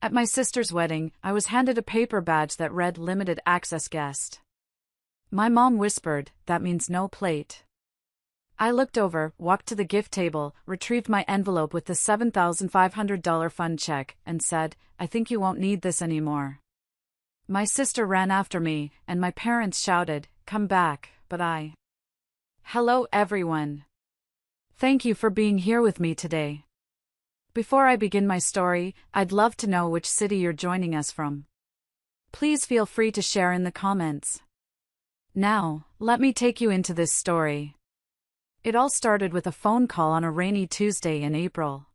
At my sister's wedding, I was handed a paper badge that read limited access guest. My mom whispered, "That means no plate." I looked over, walked to the gift table, retrieved my envelope with the $7,500 fund check, and said, "I think you won't need this anymore." My sister ran after me, and my parents shouted, "Come back," but Hello everyone. Thank you for being here with me today. Before I begin my story, I'd love to know which city you're joining us from. Please feel free to share in the comments. Now, let me take you into this story. It all started with a phone call on a rainy Tuesday in April.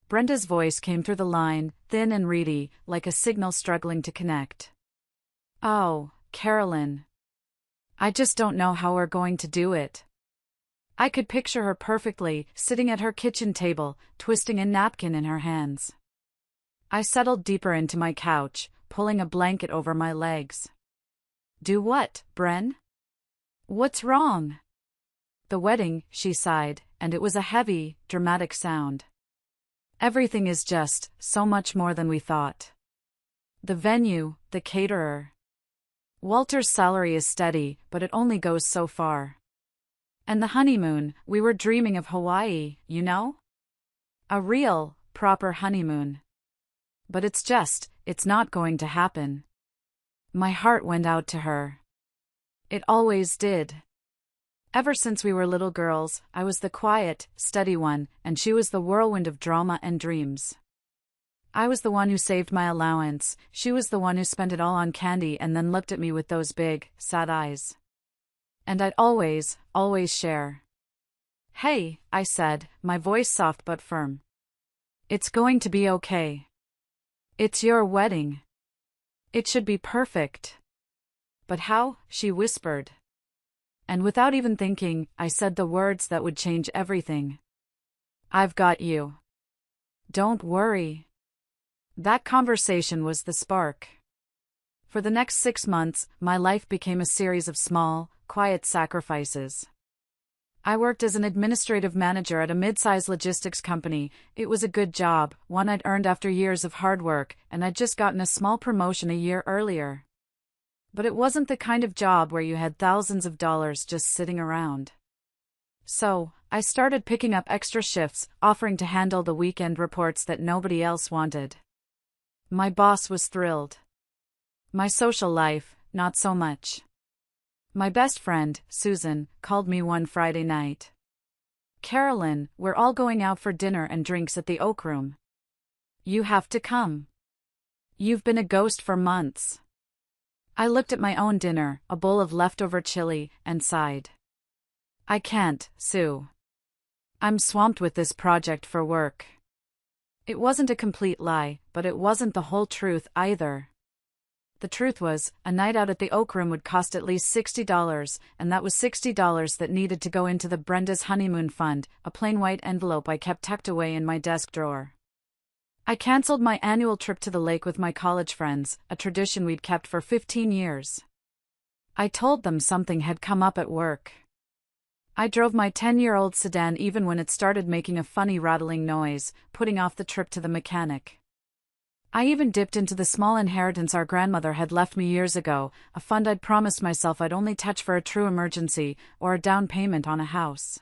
Brenda's voice came through the line, thin and reedy, like a signal struggling to connect. "Oh, Carolyn. I just don't know how we're going to do it." I could picture her perfectly, sitting at her kitchen table, twisting a napkin in her hands. I settled deeper into my couch, pulling a blanket over my legs. "Do what, Bren? What's wrong?" "The wedding," she sighed, and it was a heavy, dramatic sound. "Everything is just so much more than we thought. The venue, the caterer. Walter's salary is steady, but it only goes so far. And the honeymoon, we were dreaming of Hawaii, you know? A real, proper honeymoon. But it's not going to happen." My heart went out to her. It always did. Ever since we were little girls, I was the quiet, steady one, and she was the whirlwind of drama and dreams. I was the one who saved my allowance, she was the one who spent it all on candy and then looked at me with those big, sad eyes. And I'd always share. "Hey," I said, my voice soft but firm. "It's going to be okay. It's your wedding. It should be perfect." "But how?" she whispered. And without even thinking, I said the words that would change everything. "I've got you. Don't worry." That conversation was the spark. For the next 6 months, my life became a series of small, quiet sacrifices. I worked as an administrative manager at a mid-sized logistics company. It was a good job, one I'd earned after years of hard work, and I'd just gotten a small promotion a year earlier. But it wasn't the kind of job where you had thousands of dollars just sitting around. So, I started picking up extra shifts, offering to handle the weekend reports that nobody else wanted. My boss was thrilled. My social life, not so much. My best friend, Susan, called me one Friday night. "Carolyn, we're all going out for dinner and drinks at the Oak Room. You have to come. You've been a ghost for months." I looked at my own dinner, a bowl of leftover chili, and sighed. "I can't, Sue. I'm swamped with this project for work." It wasn't a complete lie, but it wasn't the whole truth either. The truth was, a night out at the Oak Room would cost at least $60, and that was $60 that needed to go into the Brenda's honeymoon fund, a plain white envelope I kept tucked away in my desk drawer. I canceled my annual trip to the lake with my college friends, a tradition we'd kept for 15 years. I told them something had come up at work. I drove my 10-year-old sedan even when it started making a funny rattling noise, putting off the trip to the mechanic. I even dipped into the small inheritance our grandmother had left me years ago, a fund I'd promised myself I'd only touch for a true emergency, or a down payment on a house.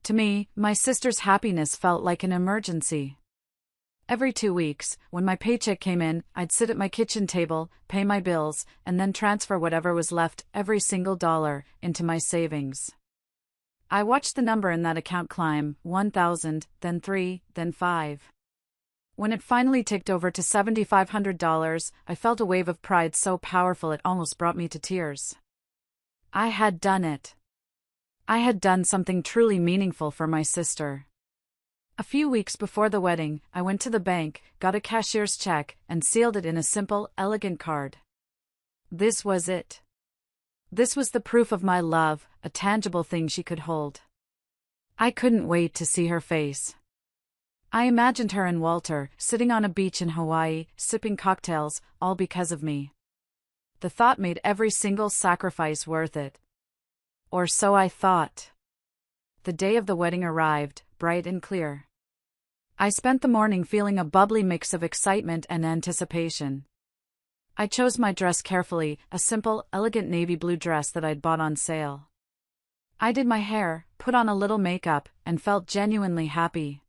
To me, my sister's happiness felt like an emergency. Every 2 weeks, when my paycheck came in, I'd sit at my kitchen table, pay my bills, and then transfer whatever was left, every single dollar, into my savings. I watched the number in that account climb, 1,000, then 3, then 5. When it finally ticked over to $7,500, I felt a wave of pride so powerful it almost brought me to tears. I had done it. I had done something truly meaningful for my sister. A few weeks before the wedding, I went to the bank, got a cashier's check, and sealed it in a simple, elegant card. This was it. This was the proof of my love, a tangible thing she could hold. I couldn't wait to see her face. I imagined her and Walter, sitting on a beach in Hawaii, sipping cocktails, all because of me. The thought made every single sacrifice worth it. Or so I thought. The day of the wedding arrived, bright and clear. I spent the morning feeling a bubbly mix of excitement and anticipation. I chose my dress carefully, a simple, elegant navy blue dress that I'd bought on sale. I did my hair, put on a little makeup, and felt genuinely happy.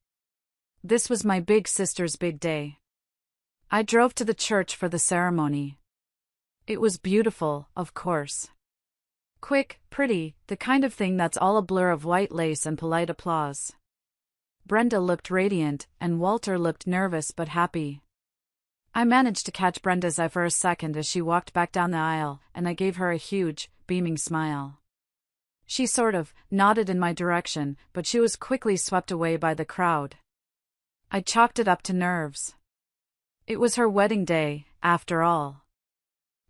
This was my big sister's big day. I drove to the church for the ceremony. It was beautiful, of course. Quick, pretty, the kind of thing that's all a blur of white lace and polite applause. Brenda looked radiant, and Walter looked nervous but happy. I managed to catch Brenda's eye for a second as she walked back down the aisle, and I gave her a huge, beaming smile. She sort of nodded in my direction, but she was quickly swept away by the crowd. I chalked it up to nerves. It was her wedding day, after all.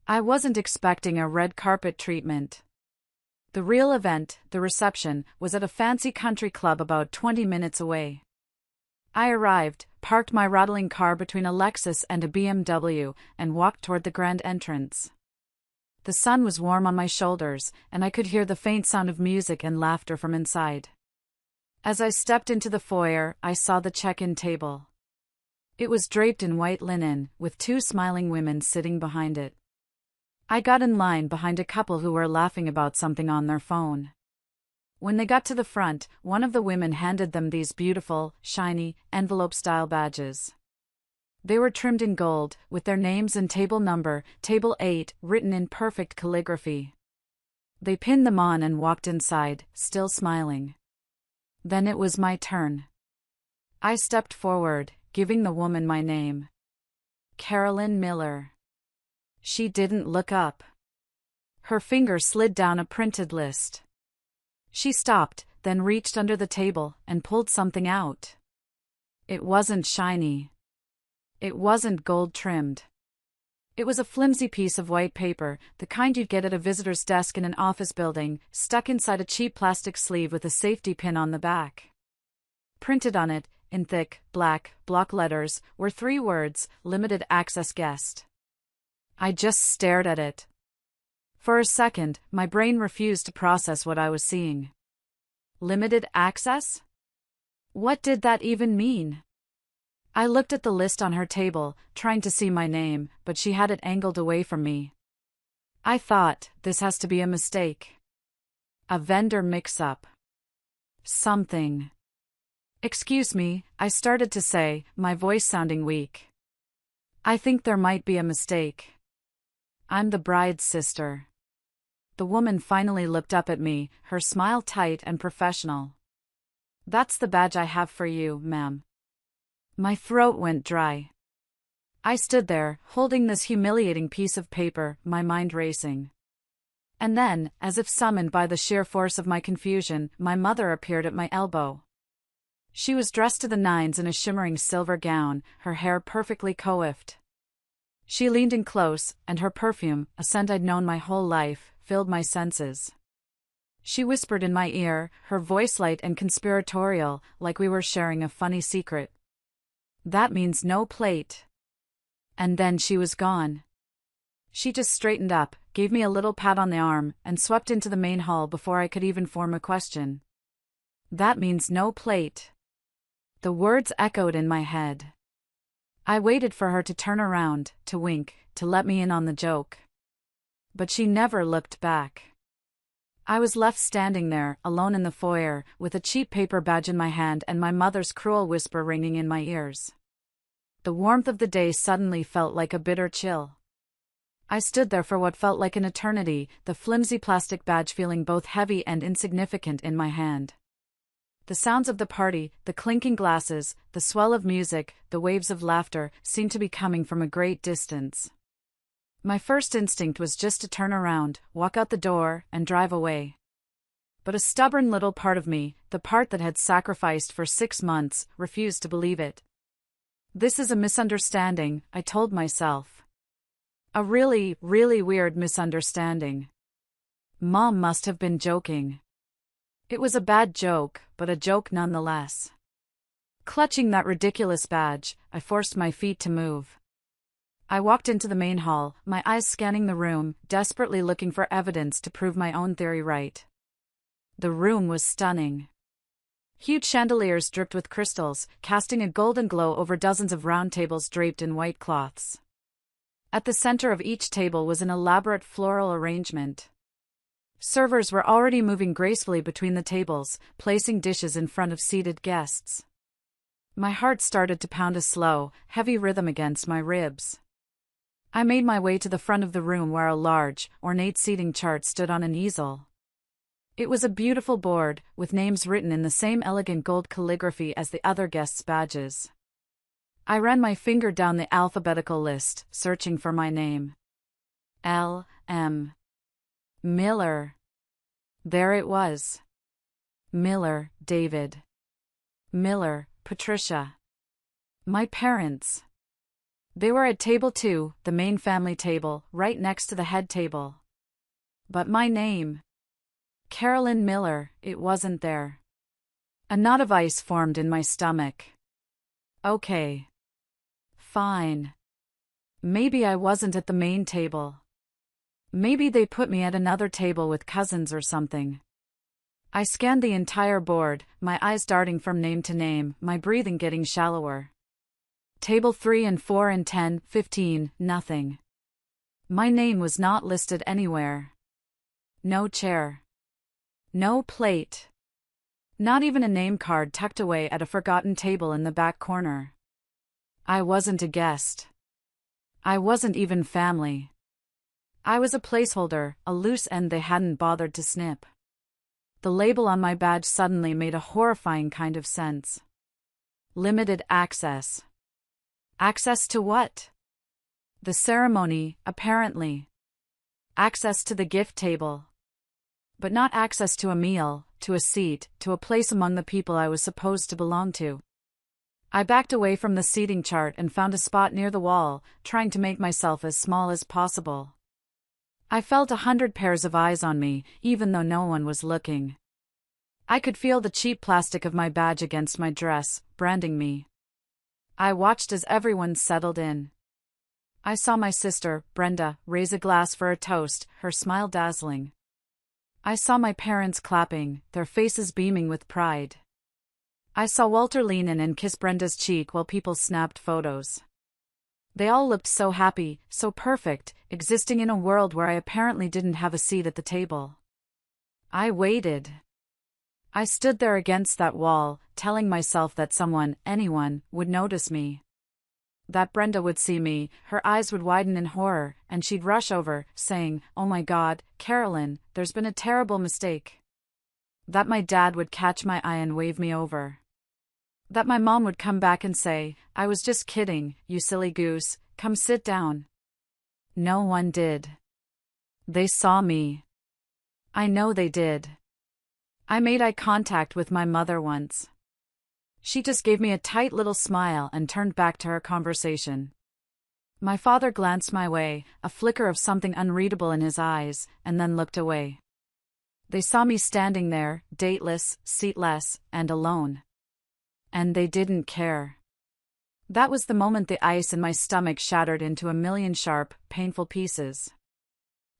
I wasn't expecting a red carpet treatment. The real event, the reception, was at a fancy country club about 20 minutes away. I arrived, parked my rattling car between a Lexus and a BMW, and walked toward the grand entrance. The sun was warm on my shoulders, and I could hear the faint sound of music and laughter from inside. As I stepped into the foyer, I saw the check-in table. It was draped in white linen, with two smiling women sitting behind it. I got in line behind a couple who were laughing about something on their phone. When they got to the front, one of the women handed them these beautiful, shiny, envelope-style badges. They were trimmed in gold, with their names and table number, Table 8, written in perfect calligraphy. They pinned them on and walked inside, still smiling. Then it was my turn. I stepped forward, giving the woman my name. Carolyn Miller. She didn't look up. Her finger slid down a printed list. She stopped, then reached under the table and pulled something out. It wasn't shiny. It wasn't gold-trimmed. It was a flimsy piece of white paper, the kind you'd get at a visitor's desk in an office building, stuck inside a cheap plastic sleeve with a safety pin on the back. Printed on it, in thick, black, block letters, were 3 words, "Limited Access Guest." I just stared at it. For a second, my brain refused to process what I was seeing. Limited access? What did that even mean? I looked at the list on her table, trying to see my name, but she had it angled away from me. I thought, this has to be a mistake. A vendor mix-up. Something. Excuse me, I started to say, my voice sounding weak. I think there might be a mistake. I'm the bride's sister. The woman finally looked up at me, her smile tight and professional. That's the badge I have for you, ma'am. My throat went dry. I stood there, holding this humiliating piece of paper, my mind racing. And then, as if summoned by the sheer force of my confusion, my mother appeared at my elbow. She was dressed to the nines in a shimmering silver gown, her hair perfectly coiffed. She leaned in close, and her perfume, a scent I'd known my whole life, filled my senses. She whispered in my ear, her voice light and conspiratorial, like we were sharing a funny secret. That means no plate. And then she was gone. She just straightened up, gave me a little pat on the arm, and swept into the main hall before I could even form a question. That means no plate. The words echoed in my head. I waited for her to turn around, to wink, to let me in on the joke. But she never looked back. I was left standing there, alone in the foyer, with a cheap paper badge in my hand and my mother's cruel whisper ringing in my ears. The warmth of the day suddenly felt like a bitter chill. I stood there for what felt like an eternity, the flimsy plastic badge feeling both heavy and insignificant in my hand. The sounds of the party, the clinking glasses, the swell of music, the waves of laughter, seemed to be coming from a great distance. My first instinct was just to turn around, walk out the door, and drive away. But a stubborn little part of me, the part that had sacrificed for 6 months, refused to believe it. This is a misunderstanding, I told myself. A really, really weird misunderstanding. Mom must have been joking. It was a bad joke, but a joke nonetheless. Clutching that ridiculous badge, I forced my feet to move. I walked into the main hall, my eyes scanning the room, desperately looking for evidence to prove my own theory right. The room was stunning. Huge chandeliers dripped with crystals, casting a golden glow over dozens of round tables draped in white cloths. At the center of each table was an elaborate floral arrangement. Servers were already moving gracefully between the tables, placing dishes in front of seated guests. My heart started to pound a slow, heavy rhythm against my ribs. I made my way to the front of the room where a large, ornate seating chart stood on an easel. It was a beautiful board, with names written in the same elegant gold calligraphy as the other guests' badges. I ran my finger down the alphabetical list, searching for my name. L.M. Miller. There it was. Miller, David. Miller, Patricia. My parents. They were at table 2, the main family table, right next to the head table. But my name, Carolyn Miller, it wasn't there. A knot of ice formed in my stomach. Okay. Fine. Maybe I wasn't at the main table. Maybe they put me at another table with cousins or something. I scanned the entire board, my eyes darting from name to name, my breathing getting shallower. Table 3 and 4 and 10, 15, nothing. My name was not listed anywhere. No chair. No plate. Not even a name card tucked away at a forgotten table in the back corner. I wasn't a guest. I wasn't even family. I was a placeholder, a loose end they hadn't bothered to snip. The label on my badge suddenly made a horrifying kind of sense. Limited access. Access to what? The ceremony, apparently. Access to the gift table. But not access to a meal, to a seat, to a place among the people I was supposed to belong to. I backed away from the seating chart and found a spot near the wall, trying to make myself as small as possible. I felt 100 pairs of eyes on me, even though no one was looking. I could feel the cheap plastic of my badge against my dress, branding me. I watched as everyone settled in. I saw my sister, Brenda, raise a glass for a toast, her smile dazzling. I saw my parents clapping, their faces beaming with pride. I saw Walter lean in and kiss Brenda's cheek while people snapped photos. They all looked so happy, so perfect, existing in a world where I apparently didn't have a seat at the table. I waited. I stood there against that wall, telling myself that someone, anyone, would notice me. That Brenda would see me, her eyes would widen in horror, and she'd rush over, saying, "Oh my God, Carolyn, there's been a terrible mistake." That my dad would catch my eye and wave me over. That my mom would come back and say, "I was just kidding, you silly goose, come sit down." No one did. They saw me. I know they did. I made eye contact with my mother once. She just gave me a tight little smile and turned back to her conversation. My father glanced my way, a flicker of something unreadable in his eyes, and then looked away. They saw me standing there, dateless, seatless, and alone. And they didn't care. That was the moment the ice in my stomach shattered into a million sharp, painful pieces.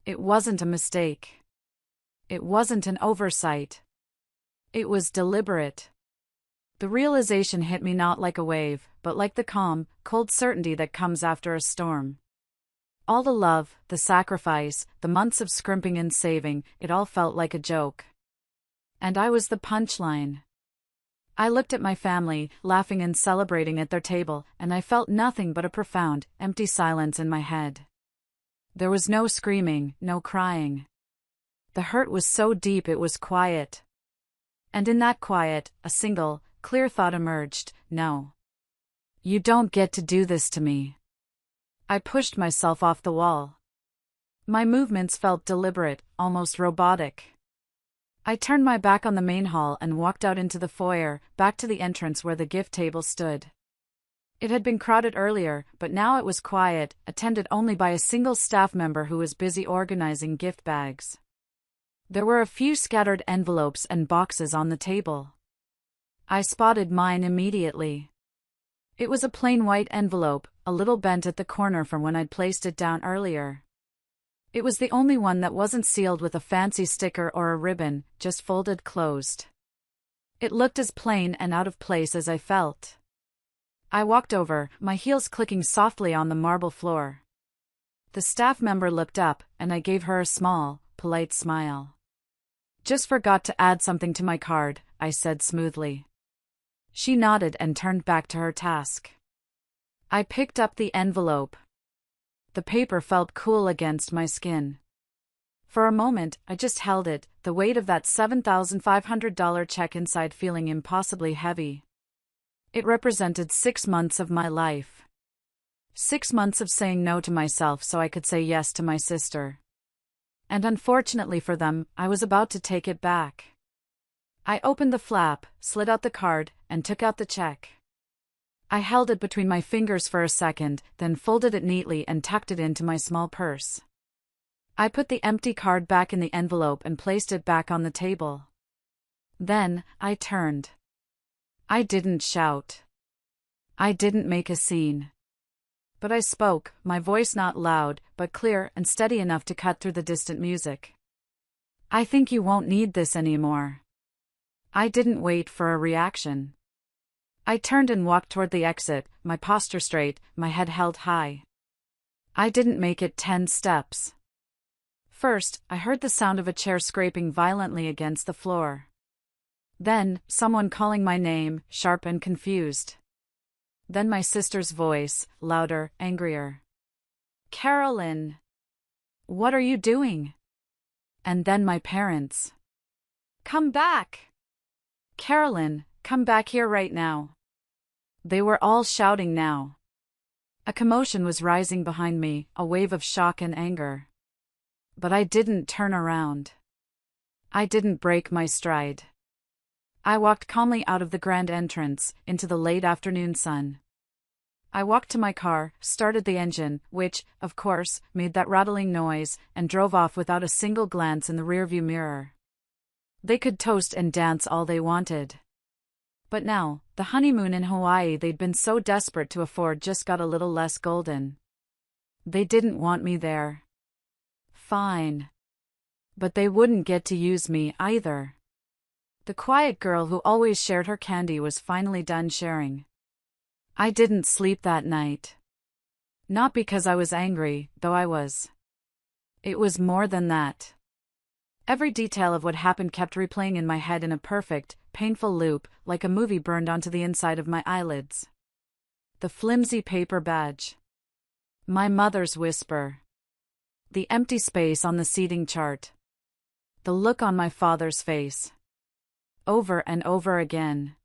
It wasn't a mistake. It wasn't an oversight. It was deliberate. The realization hit me not like a wave, but like the calm, cold certainty that comes after a storm. All the love, the sacrifice, the months of scrimping and saving, it all felt like a joke. And I was the punchline. I looked at my family, laughing and celebrating at their table, and I felt nothing but a profound, empty silence in my head. There was no screaming, no crying. The hurt was so deep it was quiet. And in that quiet, a single, clear thought emerged: no. You don't get to do this to me. I pushed myself off the wall. My movements felt deliberate, almost robotic. I turned my back on the main hall and walked out into the foyer, back to the entrance where the gift table stood. It had been crowded earlier, but now it was quiet, attended only by a single staff member who was busy organizing gift bags. There were a few scattered envelopes and boxes on the table. I spotted mine immediately. It was a plain white envelope, a little bent at the corner from when I'd placed it down earlier. It was the only one that wasn't sealed with a fancy sticker or a ribbon, just folded closed. It looked as plain and out of place as I felt. I walked over, my heels clicking softly on the marble floor. The staff member looked up, and I gave her a small, polite smile. "Just forgot to add something to my card," I said smoothly. She nodded and turned back to her task. I picked up the envelope. The paper felt cool against my skin. For a moment, I just held it, the weight of that $7,500 check inside feeling impossibly heavy. It represented 6 months of my life. 6 months of saying no to myself so I could say yes to my sister. And unfortunately for them, I was about to take it back. I opened the flap, slid out the card, and took out the check. I held it between my fingers for a second, then folded it neatly and tucked it into my small purse. I put the empty card back in the envelope and placed it back on the table. Then, I turned. I didn't shout. I didn't make a scene. But I spoke, my voice not loud, but clear and steady enough to cut through the distant music. "I think you won't need this anymore." I didn't wait for a reaction. I turned and walked toward the exit, my posture straight, my head held high. I didn't make it 10 steps. First, I heard the sound of a chair scraping violently against the floor. Then, someone calling my name, sharp and confused. Then my sister's voice, louder, angrier. "Carolyn! What are you doing?" And then my parents. "Come back! Carolyn, come back here right now." They were all shouting now. A commotion was rising behind me, a wave of shock and anger. But I didn't turn around. I didn't break my stride. I walked calmly out of the grand entrance, into the late afternoon sun. I walked to my car, started the engine, which, of course, made that rattling noise, and drove off without a single glance in the rearview mirror. They could toast and dance all they wanted. But now, the honeymoon in Hawaii they'd been so desperate to afford just got a little less golden. They didn't want me there. Fine. But they wouldn't get to use me either. The quiet girl who always shared her candy was finally done sharing. I didn't sleep that night. Not because I was angry, though I was. It was more than that. Every detail of what happened kept replaying in my head in a perfect, painful loop, like a movie burned onto the inside of my eyelids. The flimsy paper badge. My mother's whisper. The empty space on the seating chart. The look on my father's face. Over and over again.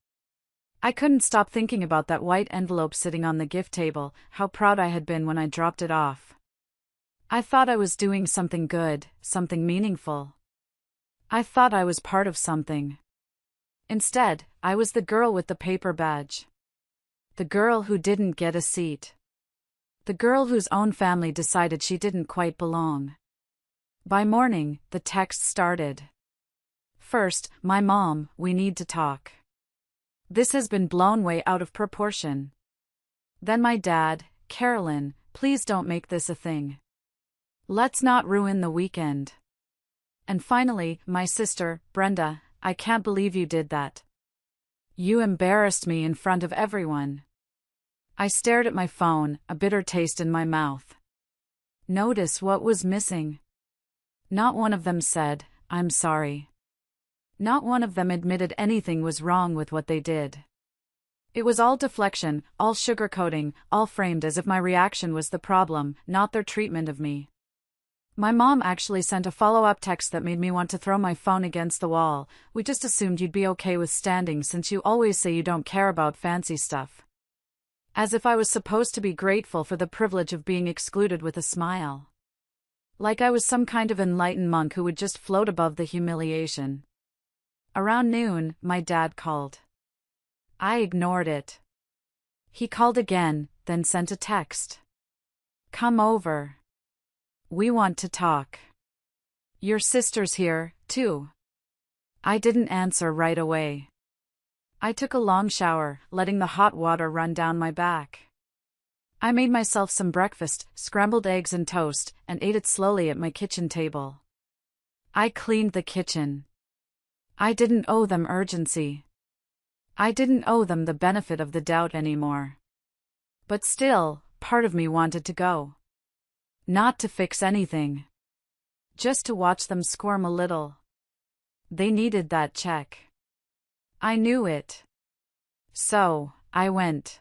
I couldn't stop thinking about that white envelope sitting on the gift table, how proud I had been when I dropped it off. I thought I was doing something good, something meaningful. I thought I was part of something. Instead, I was the girl with the paper badge. The girl who didn't get a seat. The girl whose own family decided she didn't quite belong. By morning, the text started. First, "My mom, we need to talk. This has been blown way out of proportion." Then my dad, "Carolyn, please don't make this a thing. Let's not ruin the weekend." And finally, my sister, "Brenda, I can't believe you did that. You embarrassed me in front of everyone." I stared at my phone, a bitter taste in my mouth. Notice what was missing. Not one of them said, "I'm sorry." Not one of them admitted anything was wrong with what they did. It was all deflection, all sugarcoating, all framed as if my reaction was the problem, not their treatment of me. My mom actually sent a follow-up text that made me want to throw my phone against the wall. "We just assumed you'd be okay with standing since you always say you don't care about fancy stuff." As if I was supposed to be grateful for the privilege of being excluded with a smile. Like I was some kind of enlightened monk who would just float above the humiliation. Around noon, my dad called. I ignored it. He called again, then sent a text. "Come over. We want to talk. Your sister's here, too." I didn't answer right away. I took a long shower, letting the hot water run down my back. I made myself some breakfast, scrambled eggs and toast, and ate it slowly at my kitchen table. I cleaned the kitchen. I didn't owe them urgency. I didn't owe them the benefit of the doubt anymore. But still, part of me wanted to go. Not to fix anything. Just to watch them squirm a little. They needed that check. I knew it. So, I went.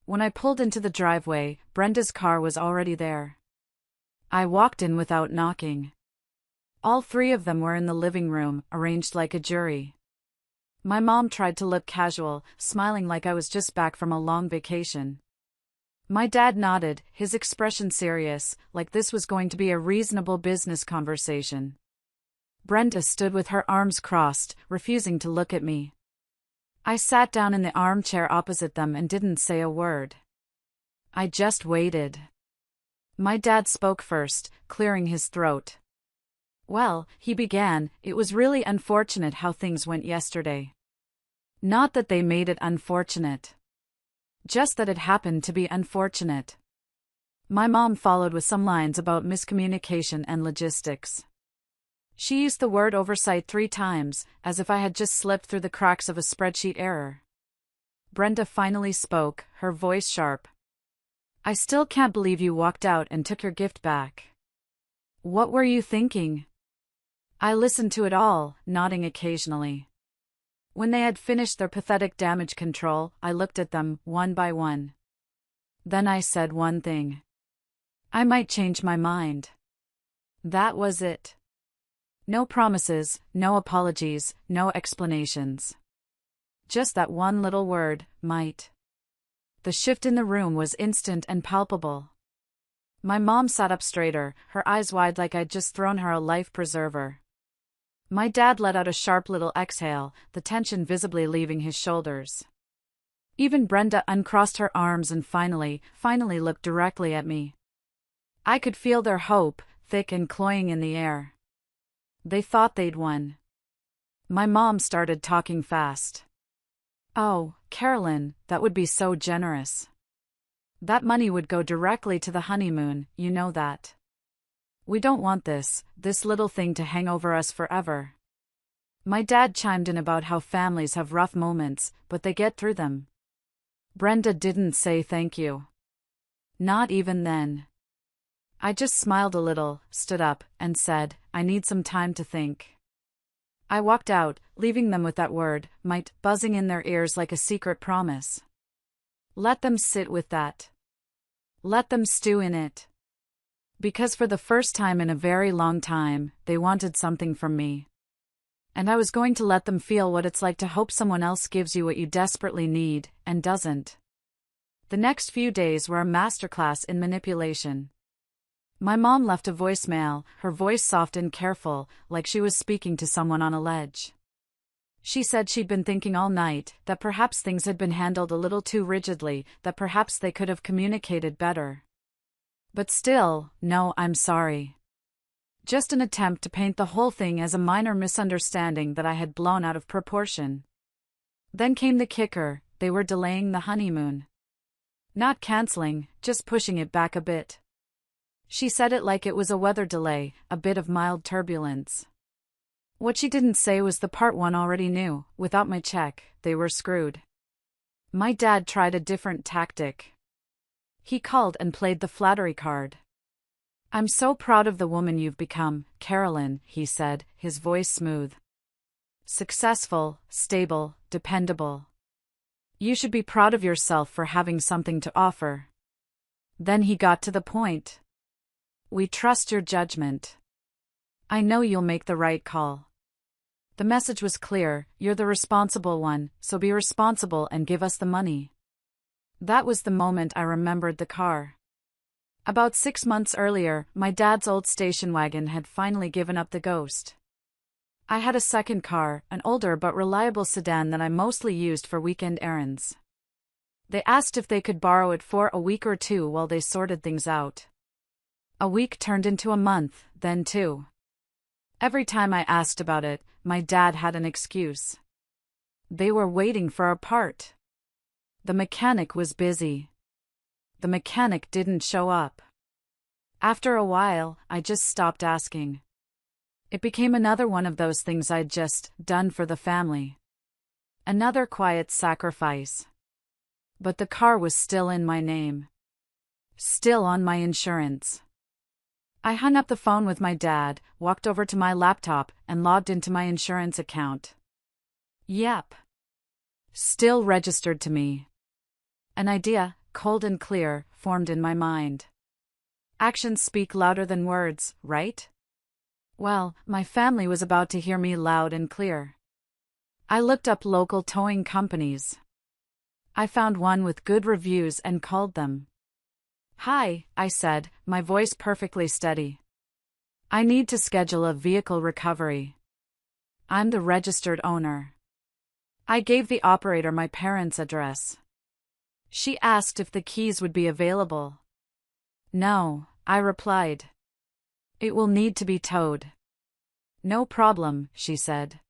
When I pulled into the driveway, Brenda's car was already there. I walked in without knocking. All three of them were in the living room, arranged like a jury. My mom tried to look casual, smiling like I was just back from a long vacation. My dad nodded, his expression serious, like this was going to be a reasonable business conversation. Brenda stood with her arms crossed, refusing to look at me. I sat down in the armchair opposite them and didn't say a word. I just waited. My dad spoke first, clearing his throat. Well, he began, it was really unfortunate how things went yesterday. Not that they made it unfortunate. Just that it happened to be unfortunate. My mom followed with some lines about miscommunication and logistics. She used the word oversight 3 times, as if I had just slipped through the cracks of a spreadsheet error. Brenda finally spoke, her voice sharp. I still can't believe you walked out and took your gift back. What were you thinking? I listened to it all, nodding occasionally. When they had finished their pathetic damage control, I looked at them, one by one. Then I said one thing. I might change my mind. That was it. No promises, no apologies, no explanations. Just that one little word, might. The shift in the room was instant and palpable. My mom sat up straighter, her eyes wide like I'd just thrown her a life preserver. My dad let out a sharp little exhale, the tension visibly leaving his shoulders. Even Brenda uncrossed her arms and finally looked directly at me. I could feel their hope, thick and cloying in the air. They thought they'd won. My mom started talking fast. Oh, Carolyn, that would be so generous. That money would go directly to the honeymoon, you know that. We don't want this little thing to hang over us forever. My dad chimed in about how families have rough moments, but they get through them. Brenda didn't say thank you. Not even then. I just smiled a little, stood up, and said, I need some time to think. I walked out, leaving them with that word, might, buzzing in their ears like a secret promise. Let them sit with that. Let them stew in it. Because for the first time in a very long time, they wanted something from me. And I was going to let them feel what it's like to hope someone else gives you what you desperately need, and doesn't. The next few days were a masterclass in manipulation. My mom left a voicemail, her voice soft and careful, like she was speaking to someone on a ledge. She said she'd been thinking all night, that perhaps things had been handled a little too rigidly, that perhaps they could have communicated better. But still, no, I'm sorry. Just an attempt to paint the whole thing as a minor misunderstanding that I had blown out of proportion. Then came the kicker, they were delaying the honeymoon. Not canceling, just pushing it back a bit. She said it like it was a weather delay, a bit of mild turbulence. What she didn't say was the part one already knew, without my check, they were screwed. My dad tried a different tactic. He called and played the flattery card. I'm so proud of the woman you've become, Carolyn, he said, his voice smooth. Successful, stable, dependable. You should be proud of yourself for having something to offer. Then he got to the point. We trust your judgment. I know you'll make the right call. The message was clear, you're the responsible one, so be responsible and give us the money. That was the moment I remembered the car. About 6 months earlier, my dad's old station wagon had finally given up the ghost. I had a second car, an older but reliable sedan that I mostly used for weekend errands. They asked if they could borrow it for a week or two while they sorted things out. A week turned into a month, then 2. Every time I asked about it, my dad had an excuse. They were waiting for a part. The mechanic was busy. The mechanic didn't show up. After a while, I just stopped asking. It became another one of those things I'd just done for the family. Another quiet sacrifice. But the car was still in my name. Still on my insurance. I hung up the phone with my dad, walked over to my laptop, and logged into my insurance account. Yep. Still registered to me. An idea, cold and clear, formed in my mind. Actions speak louder than words, right? Well, my family was about to hear me loud and clear. I looked up local towing companies. I found one with good reviews and called them. "Hi," I said, my voice perfectly steady. "I need to schedule a vehicle recovery. I'm the registered owner." I gave the operator my parents' address. She asked if the keys would be available. "No," I replied. "It will need to be towed." "No problem," she said.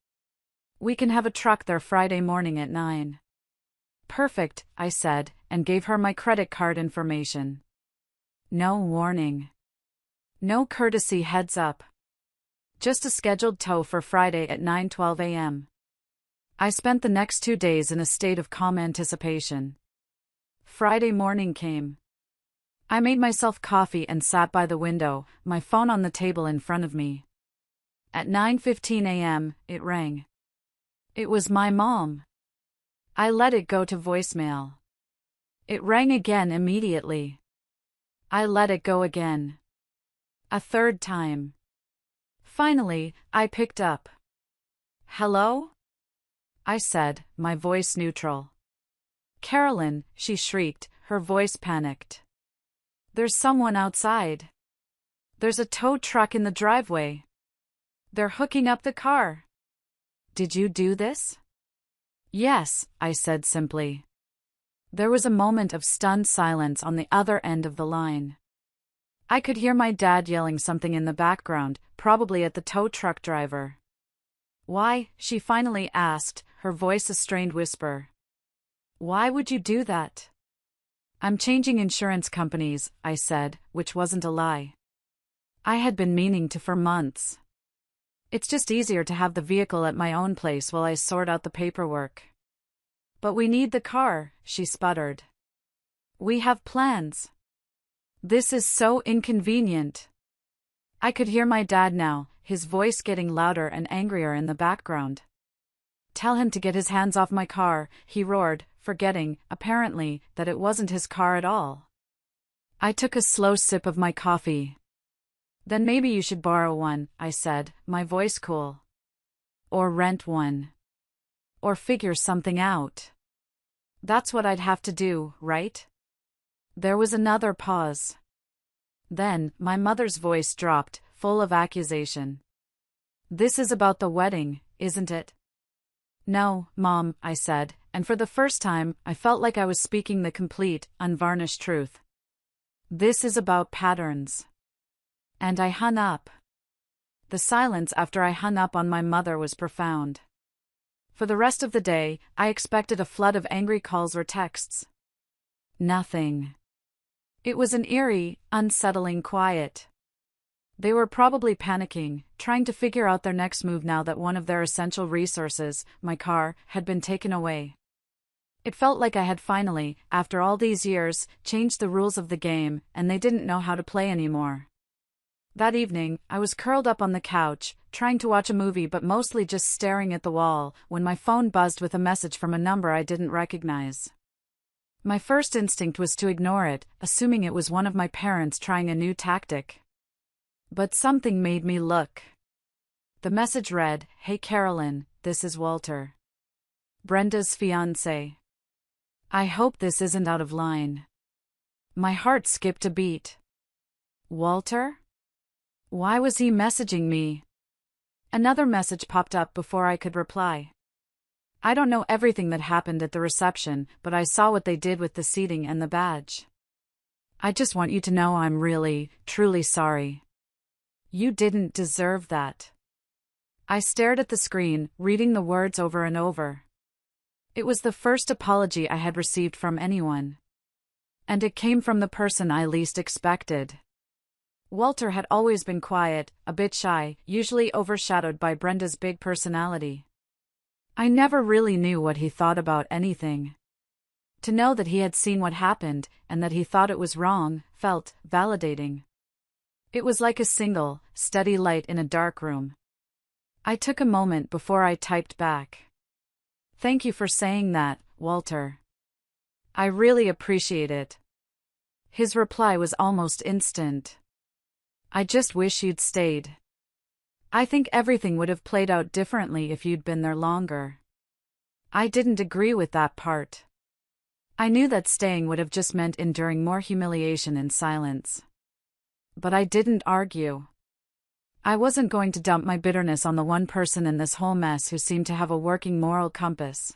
"We can have a truck there Friday morning at 9. "Perfect," I said, and gave her my credit card information. No warning. No courtesy heads up. Just a scheduled tow for Friday at 9:12 a.m. I spent the next 2 days in a state of calm anticipation. Friday morning came. I made myself coffee and sat by the window, my phone on the table in front of me. At 9:15 a.m., it rang. It was my mom. I let it go to voicemail. It rang again immediately. I let it go again. A third time. Finally, I picked up. "Hello?" I said, my voice neutral. "Carolyn," she shrieked, her voice panicked. "There's someone outside. There's a tow truck in the driveway. They're hooking up the car. Did you do this?" "Yes," I said simply. There was a moment of stunned silence on the other end of the line. I could hear my dad yelling something in the background, probably at the tow truck driver. "Why?" she finally asked, her voice a strained whisper. "Why would you do that?" "I'm changing insurance companies," I said, which wasn't a lie. I had been meaning to for months. It's just easier to have the vehicle at my own place while I sort out the paperwork. "But we need the car," she sputtered. "We have plans. This is so inconvenient." I could hear my dad now, his voice getting louder and angrier in the background. "Tell him to get his hands off my car," he roared, forgetting, apparently, that it wasn't his car at all. I took a slow sip of my coffee. "Then maybe you should borrow one," I said, my voice cool. "Or rent one. Or figure something out. That's what I'd have to do, right?" There was another pause. Then, my mother's voice dropped, full of accusation. "This is about the wedding, isn't it?" "No, Mom," I said, and for the first time, I felt like I was speaking the complete, unvarnished truth. "This is about patterns." And I hung up. The silence after I hung up on my mother was profound. For the rest of the day, I expected a flood of angry calls or texts. Nothing. It was an eerie, unsettling quiet. They were probably panicking, trying to figure out their next move now that one of their essential resources, my car, had been taken away. It felt like I had finally, after all these years, changed the rules of the game, and they didn't know how to play anymore. That evening, I was curled up on the couch, trying to watch a movie but mostly just staring at the wall, when my phone buzzed with a message from a number I didn't recognize. My first instinct was to ignore it, assuming it was one of my parents trying a new tactic. But something made me look. The message read, "Hey Carolyn, this is Walter. Brenda's fiancé. I hope this isn't out of line." My heart skipped a beat. Walter? Why was he messaging me? Another message popped up before I could reply. "I don't know everything that happened at the reception, but I saw what they did with the seating and the badge. I just want you to know I'm really, truly sorry. You didn't deserve that." I stared at the screen, reading the words over and over. It was the first apology I had received from anyone. And it came from the person I least expected. Walter had always been quiet, a bit shy, usually overshadowed by Brenda's big personality. I never really knew what he thought about anything. To know that he had seen what happened, and that he thought it was wrong, felt validating. It was like a single, steady light in a dark room. I took a moment before I typed back. "Thank you for saying that, Walter. I really appreciate it." His reply was almost instant. "I just wish you'd stayed. I think everything would have played out differently if you'd been there longer." I didn't agree with that part. I knew that staying would have just meant enduring more humiliation in silence. But I didn't argue. I wasn't going to dump my bitterness on the one person in this whole mess who seemed to have a working moral compass.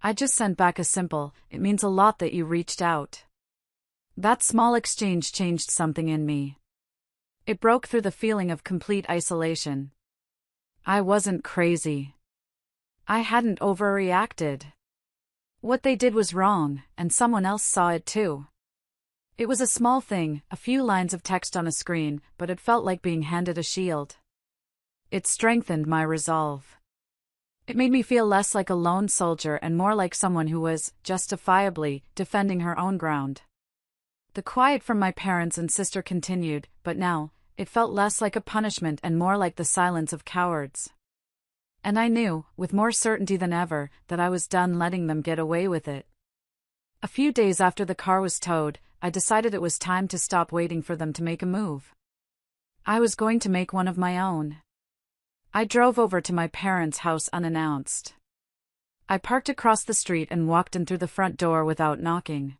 I just sent back a simple, "It means a lot that you reached out." That small exchange changed something in me. It broke through the feeling of complete isolation. I wasn't crazy. I hadn't overreacted. What they did was wrong, and someone else saw it too. It was a small thing, a few lines of text on a screen, but it felt like being handed a shield. It strengthened my resolve. It made me feel less like a lone soldier and more like someone who was, justifiably, defending her own ground. The quiet from my parents and sister continued, but now, it felt less like a punishment and more like the silence of cowards. And I knew, with more certainty than ever, that I was done letting them get away with it. A few days after the car was towed, I decided it was time to stop waiting for them to make a move. I was going to make one of my own. I drove over to my parents' house unannounced. I parked across the street and walked in through the front door without knocking.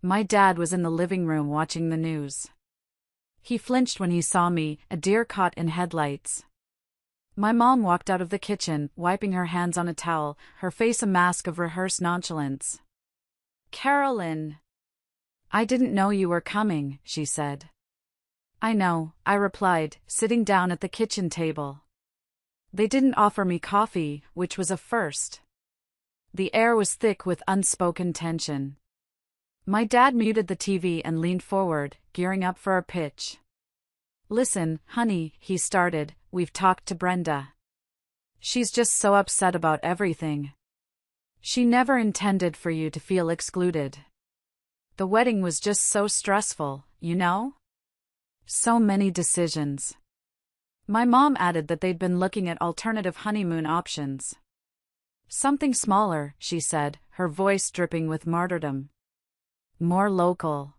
My dad was in the living room watching the news. He flinched when he saw me, a deer caught in headlights. My mom walked out of the kitchen, wiping her hands on a towel, her face a mask of rehearsed nonchalance. "Carolyn." "I didn't know you were coming," she said. "I know," I replied, sitting down at the kitchen table. They didn't offer me coffee, which was a first. The air was thick with unspoken tension. My dad muted the TV and leaned forward, gearing up for a pitch. "Listen, honey," he started, "we've talked to Brenda. She's just so upset about everything. She never intended for you to feel excluded. The wedding was just so stressful, you know? So many decisions." My mom added that they'd been looking at alternative honeymoon options. "Something smaller," she said, her voice dripping with martyrdom. "More local."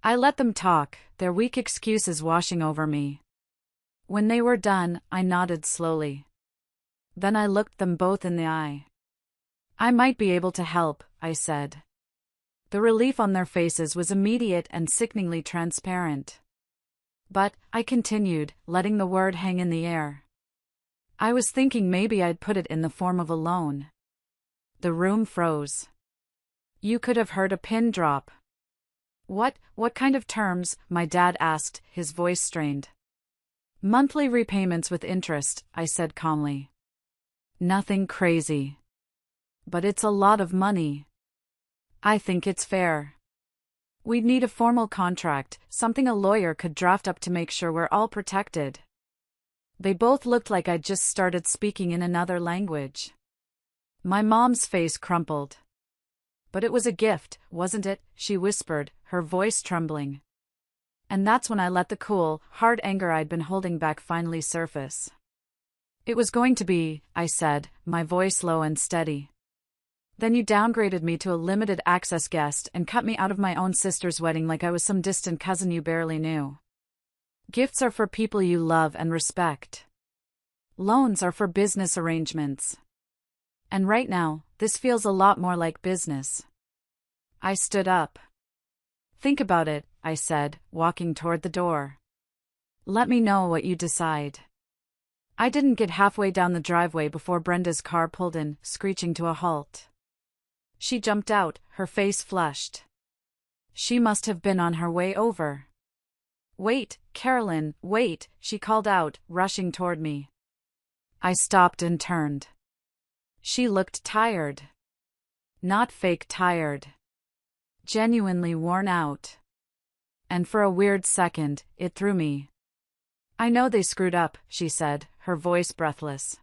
I let them talk, their weak excuses washing over me. When they were done, I nodded slowly. Then I looked them both in the eye. "I might be able to help," I said. The relief on their faces was immediate and sickeningly transparent. "But," I continued, letting the word hang in the air, "I was thinking maybe I'd put it in the form of a loan." The room froze. You could have heard a pin drop. What kind of terms?" my dad asked, his voice strained. "Monthly repayments with interest," I said calmly. "Nothing crazy. But it's a lot of money." "I think it's fair. We'd need a formal contract, something a lawyer could draft up to make sure we're all protected." They both looked like I'd just started speaking in another language. My mom's face crumpled. "But it was a gift, wasn't it?" she whispered, her voice trembling. And that's when I let the cool, hard anger I'd been holding back finally surface. "It was going to be," I said, my voice low and steady. "Then you downgraded me to a limited access guest and cut me out of my own sister's wedding like I was some distant cousin you barely knew. Gifts are for people you love and respect. Loans are for business arrangements. And right now, this feels a lot more like business." I stood up. "Think about it," I said, walking toward the door. "Let me know what you decide." I didn't get halfway down the driveway before Brenda's car pulled in, screeching to a halt. She jumped out, her face flushed. She must have been on her way over. "Wait, Carolyn, wait," she called out, rushing toward me. I stopped and turned. She looked tired. Not fake tired. Genuinely worn out. And for a weird second, it threw me. "I know they screwed up," she said, her voice breathless.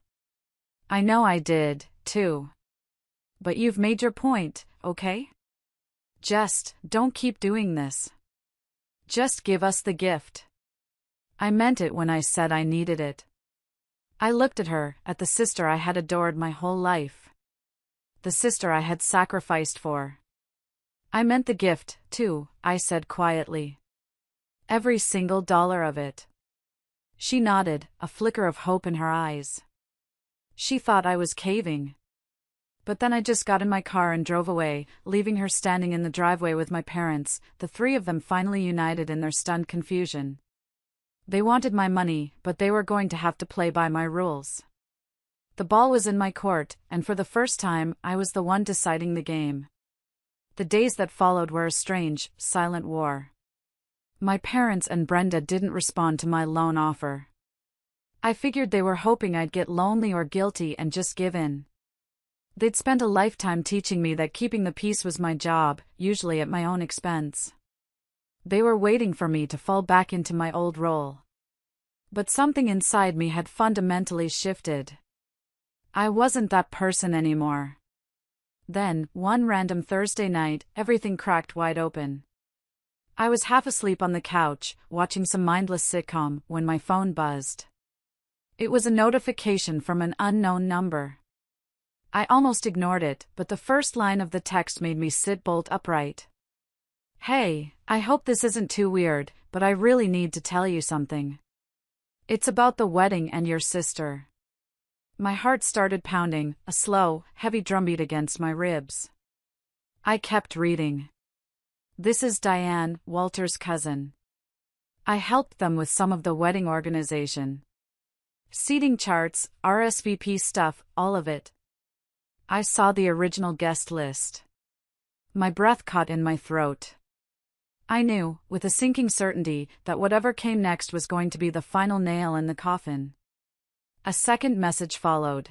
I know I did, too. But you've made your point, okay? Just don't keep doing this. Just give us the gift. I meant it when I said I needed it. I looked at her, at the sister I had adored my whole life. The sister I had sacrificed for. I meant the gift, too, I said quietly. Every single dollar of it. She nodded, a flicker of hope in her eyes. She thought I was caving. But then I just got in my car and drove away, leaving her standing in the driveway with my parents, the three of them finally united in their stunned confusion. They wanted my money, but they were going to have to play by my rules. The ball was in my court, and for the first time, I was the one deciding the game. The days that followed were a strange, silent war. My parents and Brenda didn't respond to my loan offer. I figured they were hoping I'd get lonely or guilty and just give in. They'd spent a lifetime teaching me that keeping the peace was my job, usually at my own expense. They were waiting for me to fall back into my old role. But something inside me had fundamentally shifted. I wasn't that person anymore. Then, one random Thursday night, everything cracked wide open. I was half asleep on the couch, watching some mindless sitcom, when my phone buzzed. It was a notification from an unknown number. I almost ignored it, but the first line of the text made me sit bolt upright. Hey, I hope this isn't too weird, but I really need to tell you something. It's about the wedding and your sister. My heart started pounding, a slow, heavy drumbeat against my ribs. I kept reading. This is Diane, Walter's cousin. I helped them with some of the wedding organization. Seating charts, RSVP stuff, all of it. I saw the original guest list. My breath caught in my throat. I knew, with a sinking certainty, that whatever came next was going to be the final nail in the coffin. A second message followed.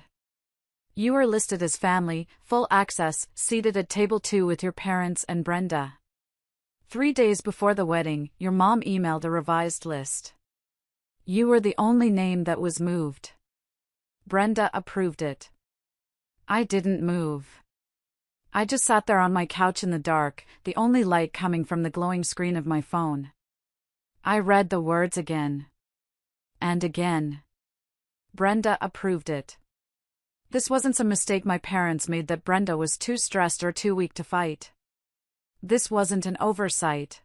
You are listed as family, full access, seated at table 2 with your parents and Brenda. 3 days before the wedding, your mom emailed a revised list. You were the only name that was moved. Brenda approved it. I didn't move. I just sat there on my couch in the dark, the only light coming from the glowing screen of my phone. I read the words again. And again. Brenda approved it. This wasn't some mistake my parents made that Brenda was too stressed or too weak to fight. This wasn't an oversight.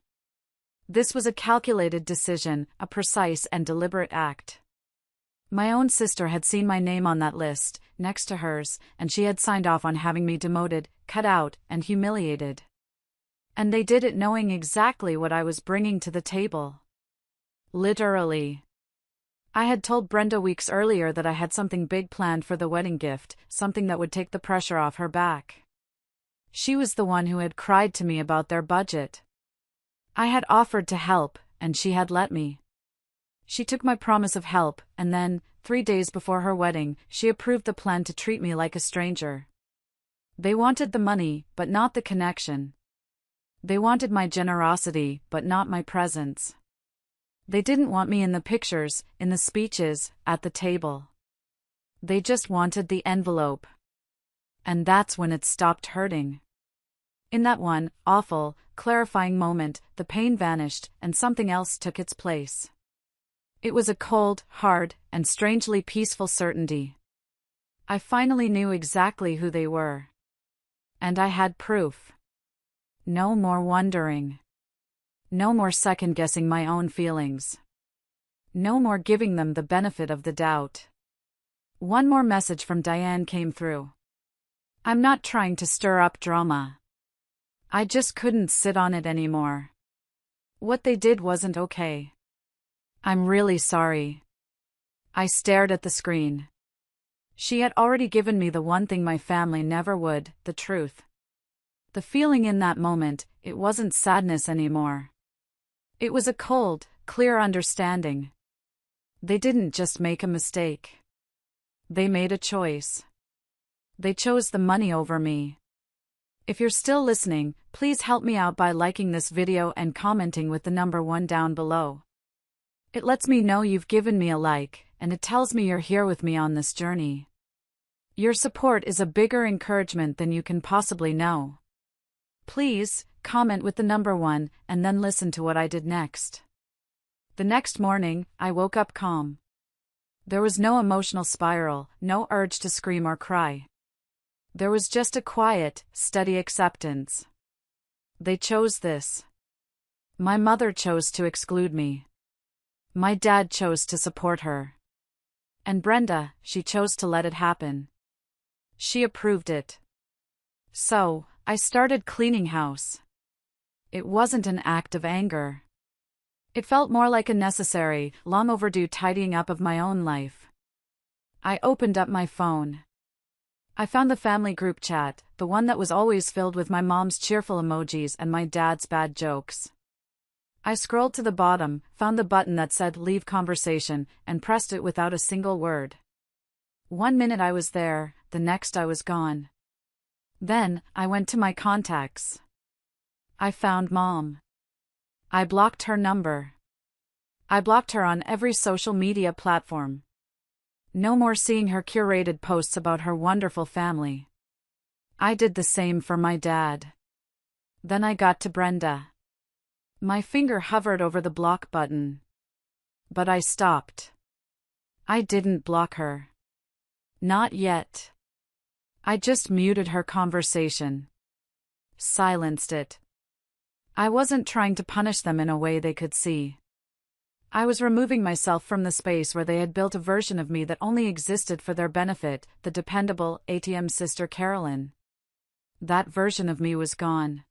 This was a calculated decision, a precise and deliberate act. My own sister had seen my name on that list, next to hers, and she had signed off on having me demoted, cut out, and humiliated. And they did it knowing exactly what I was bringing to the table. Literally. I had told Brenda weeks earlier that I had something big planned for the wedding gift, something that would take the pressure off her back. She was the one who had cried to me about their budget. I had offered to help, and she had let me. She took my promise of help, and then, 3 days before her wedding, she approved the plan to treat me like a stranger. They wanted the money, but not the connection. They wanted my generosity, but not my presence. They didn't want me in the pictures, in the speeches, at the table. They just wanted the envelope. And that's when it stopped hurting. In that one, awful, clarifying moment, the pain vanished, and something else took its place. It was a cold, hard, and strangely peaceful certainty. I finally knew exactly who they were. And I had proof. No more wondering. No more second-guessing my own feelings. No more giving them the benefit of the doubt. One more message from Diane came through. I'm not trying to stir up drama. I just couldn't sit on it anymore. What they did wasn't okay. I'm really sorry. I stared at the screen. She had already given me the one thing my family never would, the truth. The feeling in that moment, it wasn't sadness anymore. It was a cold, clear understanding. They didn't just make a mistake. They made a choice. They chose the money over me. If you're still listening, please help me out by liking this video and commenting with the number 1 down below. It lets me know you've given me a like, and it tells me you're here with me on this journey. Your support is a bigger encouragement than you can possibly know. Please, comment with the number 1 and then listen to what I did next. The next morning, I woke up calm. There was no emotional spiral, no urge to scream or cry. There was just a quiet, steady acceptance. They chose this. My mother chose to exclude me. My dad chose to support her. And Brenda, she chose to let it happen. She approved it. So, I started cleaning house. It wasn't an act of anger. It felt more like a necessary, long overdue tidying up of my own life. I opened up my phone. I found the family group chat, the one that was always filled with my mom's cheerful emojis and my dad's bad jokes. I scrolled to the bottom, found the button that said Leave Conversation, and pressed it without a single word. 1 minute I was there, the next I was gone. Then, I went to my contacts. I found Mom. I blocked her number. I blocked her on every social media platform. No more seeing her curated posts about her wonderful family. I did the same for my dad. Then I got to Brenda. My finger hovered over the block button. But I stopped. I didn't block her. Not yet. I just muted her conversation. Silenced it. I wasn't trying to punish them in a way they could see. I was removing myself from the space where they had built a version of me that only existed for their benefit, the dependable, ATM sister Carolyn. That version of me was gone.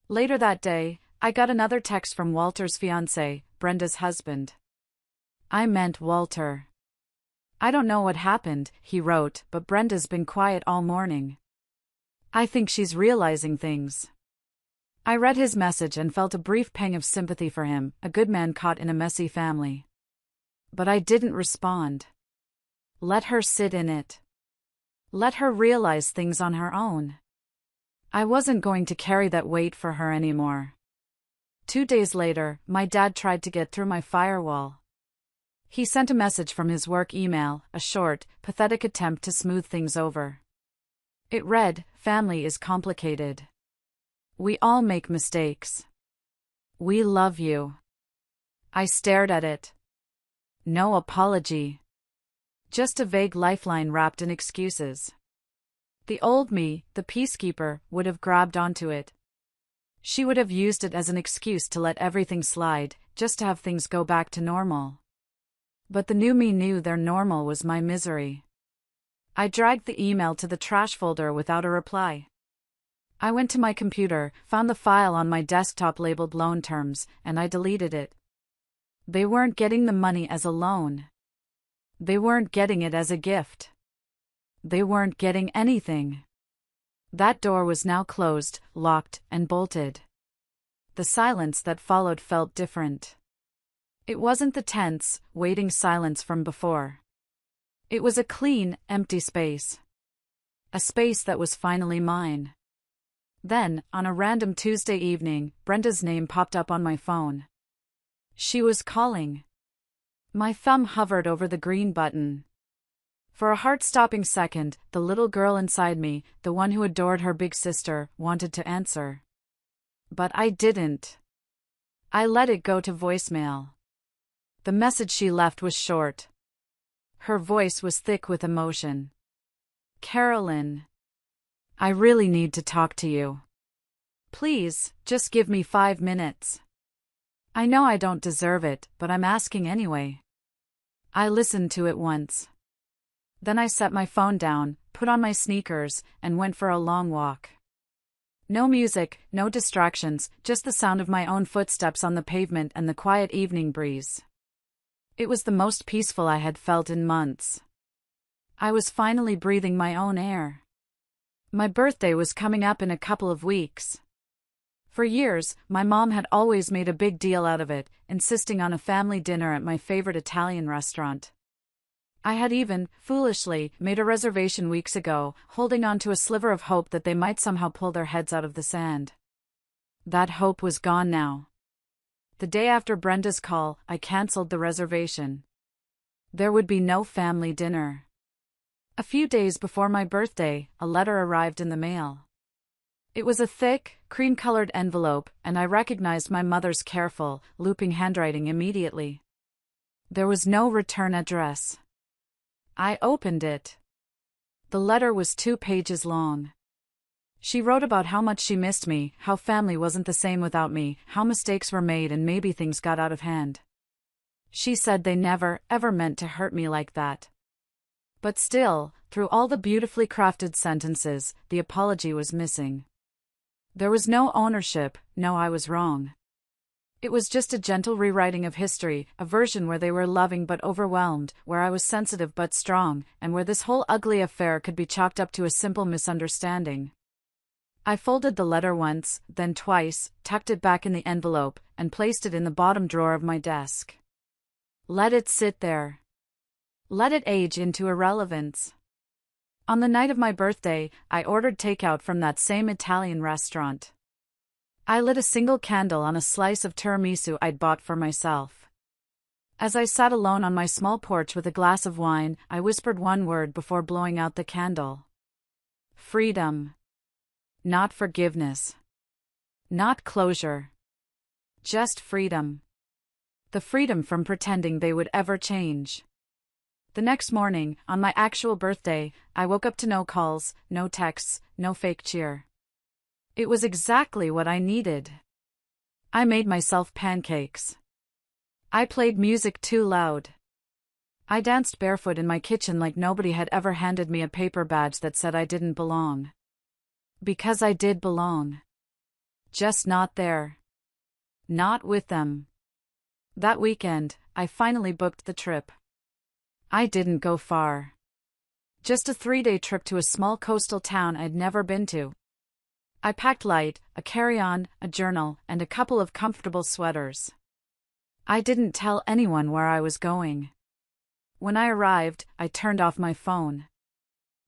Later that day, I got another text from Walter's fiancé, Brenda's husband. I meant Walter. I don't know what happened, he wrote, but Brenda's been quiet all morning. I think she's realizing things. I read his message and felt a brief pang of sympathy for him, a good man caught in a messy family. But I didn't respond. Let her sit in it. Let her realize things on her own. I wasn't going to carry that weight for her anymore. 2 days later, my dad tried to get through my firewall. He sent a message from his work email, a short, pathetic attempt to smooth things over. It read, "Family is complicated. We all make mistakes. We love you." I stared at it. No apology. Just a vague lifeline wrapped in excuses. The old me, the peacekeeper, would have grabbed onto it. She would have used it as an excuse to let everything slide, just to have things go back to normal. But the new me knew their normal was my misery. I dragged the email to the trash folder without a reply. I went to my computer, found the file on my desktop labeled loan terms, and I deleted it. They weren't getting the money as a loan. They weren't getting it as a gift. They weren't getting anything. That door was now closed, locked, and bolted. The silence that followed felt different. It wasn't the tense, waiting silence from before. It was a clean, empty space. A space that was finally mine. Then, on a random Tuesday evening, Brenda's name popped up on my phone. She was calling. My thumb hovered over the green button. For a heart-stopping second, the little girl inside me, the one who adored her big sister, wanted to answer. But I didn't. I let it go to voicemail. The message she left was short. Her voice was thick with emotion. "Carolyn, I really need to talk to you. Please, just give me 5 minutes. I know I don't deserve it, but I'm asking anyway." I listened to it once. Then I set my phone down, put on my sneakers, and went for a long walk. No music, no distractions, just the sound of my own footsteps on the pavement and the quiet evening breeze. It was the most peaceful I had felt in months. I was finally breathing my own air. My birthday was coming up in a couple of weeks. For years, my mom had always made a big deal out of it, insisting on a family dinner at my favorite Italian restaurant. I had even, foolishly, made a reservation weeks ago, holding on to a sliver of hope that they might somehow pull their heads out of the sand. That hope was gone now. The day after Brenda's call, I cancelled the reservation. There would be no family dinner. A few days before my birthday, a letter arrived in the mail. It was a thick, cream-colored envelope, and I recognized my mother's careful, looping handwriting immediately. There was no return address. I opened it. The letter was 2 pages long. She wrote about how much she missed me, how family wasn't the same without me, how mistakes were made and maybe things got out of hand. She said they never, ever meant to hurt me like that. But still, through all the beautifully crafted sentences, the apology was missing. There was no ownership, no I was wrong. It was just a gentle rewriting of history, a version where they were loving but overwhelmed, where I was sensitive but strong, and where this whole ugly affair could be chalked up to a simple misunderstanding. I folded the letter once, then twice, tucked it back in the envelope, and placed it in the bottom drawer of my desk. Let it sit there. Let it age into irrelevance. On the night of my birthday, I ordered takeout from that same Italian restaurant. I lit a single candle on a slice of tiramisu I'd bought for myself. As I sat alone on my small porch with a glass of wine, I whispered one word before blowing out the candle. Freedom. Not forgiveness. Not closure. Just freedom. The freedom from pretending they would ever change. The next morning, on my actual birthday, I woke up to no calls, no texts, no fake cheer. It was exactly what I needed. I made myself pancakes. I played music too loud. I danced barefoot in my kitchen like nobody had ever handed me a paper badge that said I didn't belong. Because I did belong. Just not there. Not with them. That weekend, I finally booked the trip. I didn't go far. Just a 3-day trip to a small coastal town I'd never been to. I packed light, a carry-on, a journal, and a couple of comfortable sweaters. I didn't tell anyone where I was going. When I arrived, I turned off my phone.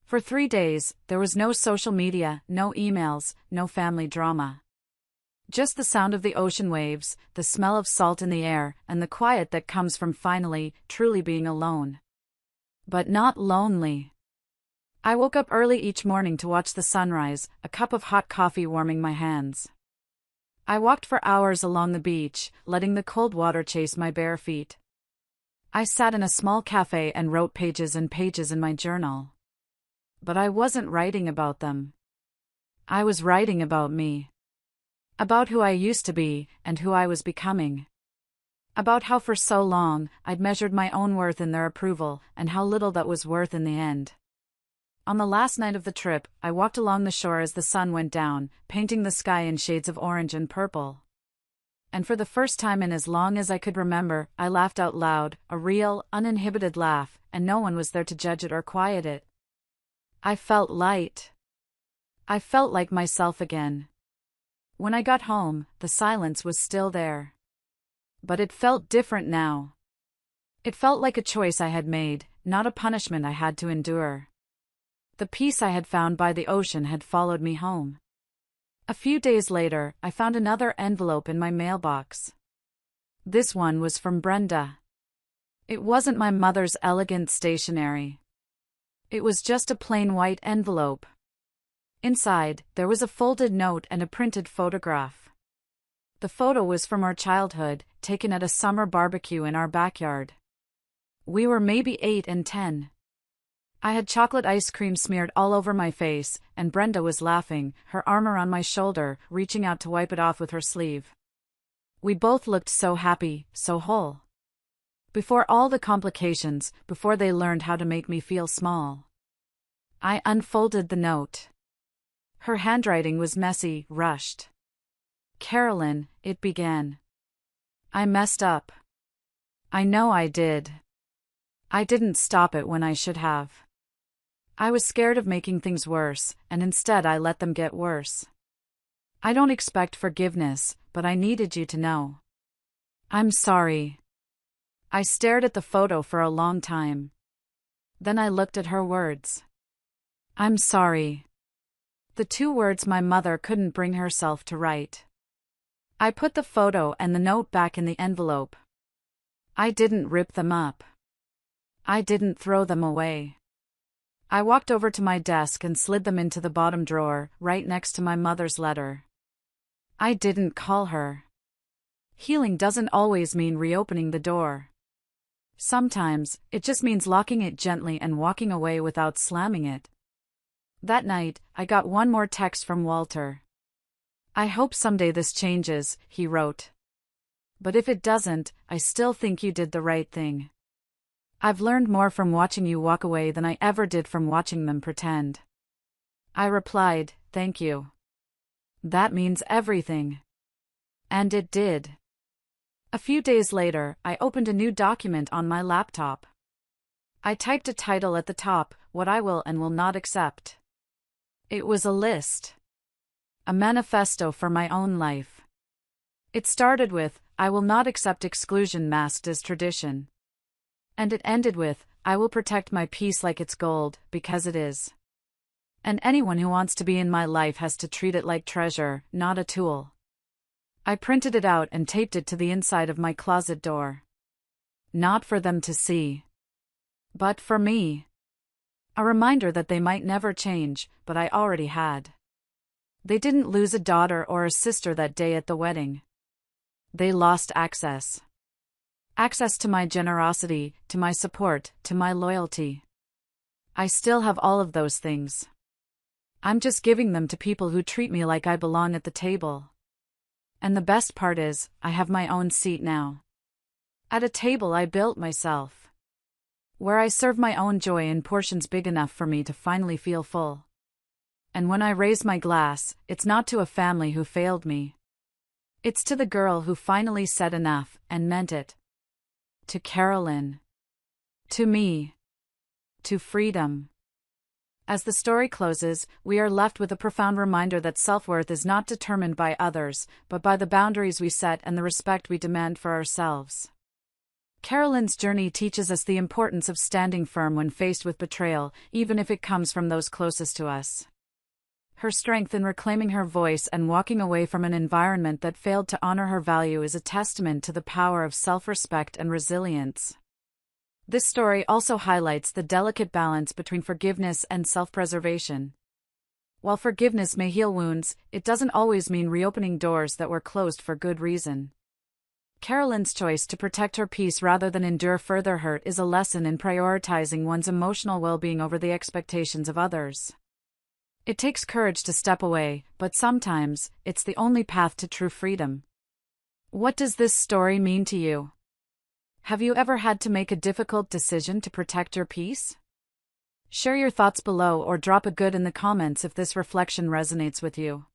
For 3 days, there was no social media, no emails, no family drama. Just the sound of the ocean waves, the smell of salt in the air, and the quiet that comes from finally, truly being alone. But not lonely. I woke up early each morning to watch the sunrise, a cup of hot coffee warming my hands. I walked for hours along the beach, letting the cold water chase my bare feet. I sat in a small cafe and wrote pages and pages in my journal. But I wasn't writing about them. I was writing about me. About who I used to be, and who I was becoming. About how for so long, I'd measured my own worth in their approval, and how little that was worth in the end. On the last night of the trip, I walked along the shore as the sun went down, painting the sky in shades of orange and purple. And for the first time in as long as I could remember, I laughed out loud, a real, uninhibited laugh, and no one was there to judge it or quiet it. I felt light. I felt like myself again. When I got home, the silence was still there. But it felt different now. It felt like a choice I had made, not a punishment I had to endure. The peace I had found by the ocean had followed me home. A few days later, I found another envelope in my mailbox. This one was from Brenda. It wasn't my mother's elegant stationery. It was just a plain white envelope. Inside, there was a folded note and a printed photograph. The photo was from our childhood, taken at a summer barbecue in our backyard. We were maybe 8 and 10. I had chocolate ice cream smeared all over my face, and Brenda was laughing, her arm around my shoulder, reaching out to wipe it off with her sleeve. We both looked so happy, so whole. Before all the complications, before they learned how to make me feel small. I unfolded the note. Her handwriting was messy, rushed. Carolyn, it began. I messed up. I know I did. I didn't stop it when I should have. I was scared of making things worse, and instead I let them get worse. I don't expect forgiveness, but I needed you to know. I'm sorry. I stared at the photo for a long time. Then I looked at her words. I'm sorry. The 2 words my mother couldn't bring herself to write. I put the photo and the note back in the envelope. I didn't rip them up. I didn't throw them away. I walked over to my desk and slid them into the bottom drawer, right next to my mother's letter. I didn't call her. Healing doesn't always mean reopening the door. Sometimes, it just means locking it gently and walking away without slamming it. That night, I got one more text from Walter. I hope someday this changes, he wrote. But if it doesn't, I still think you did the right thing. I've learned more from watching you walk away than I ever did from watching them pretend. I replied, thank you. That means everything. And it did. A few days later, I opened a new document on my laptop. I typed a title at the top, What I Will and Will Not Accept. It was a list. A manifesto for my own life. It started with, I will not accept exclusion masked as tradition. And it ended with, I will protect my peace like it's gold, because it is. And anyone who wants to be in my life has to treat it like treasure, not a tool. I printed it out and taped it to the inside of my closet door. Not for them to see. But for me. A reminder that they might never change, but I already had. They didn't lose a daughter or a sister that day at the wedding. They lost access. Access to my generosity, to my support, to my loyalty. I still have all of those things. I'm just giving them to people who treat me like I belong at the table. And the best part is, I have my own seat now. At a table I built myself. Where I serve my own joy in portions big enough for me to finally feel full. And when I raise my glass, it's not to a family who failed me. It's to the girl who finally said enough, and meant it. To Carolyn. To me. To freedom. As the story closes, we are left with a profound reminder that self-worth is not determined by others, but by the boundaries we set and the respect we demand for ourselves. Carolyn's journey teaches us the importance of standing firm when faced with betrayal, even if it comes from those closest to us. Her strength in reclaiming her voice and walking away from an environment that failed to honor her value is a testament to the power of self-respect and resilience. This story also highlights the delicate balance between forgiveness and self-preservation. While forgiveness may heal wounds, it doesn't always mean reopening doors that were closed for good reason. Carolyn's choice to protect her peace rather than endure further hurt is a lesson in prioritizing one's emotional well-being over the expectations of others. It takes courage to step away, but sometimes, it's the only path to true freedom. What does this story mean to you? Have you ever had to make a difficult decision to protect your peace? Share your thoughts below or drop a good in the comments if this reflection resonates with you.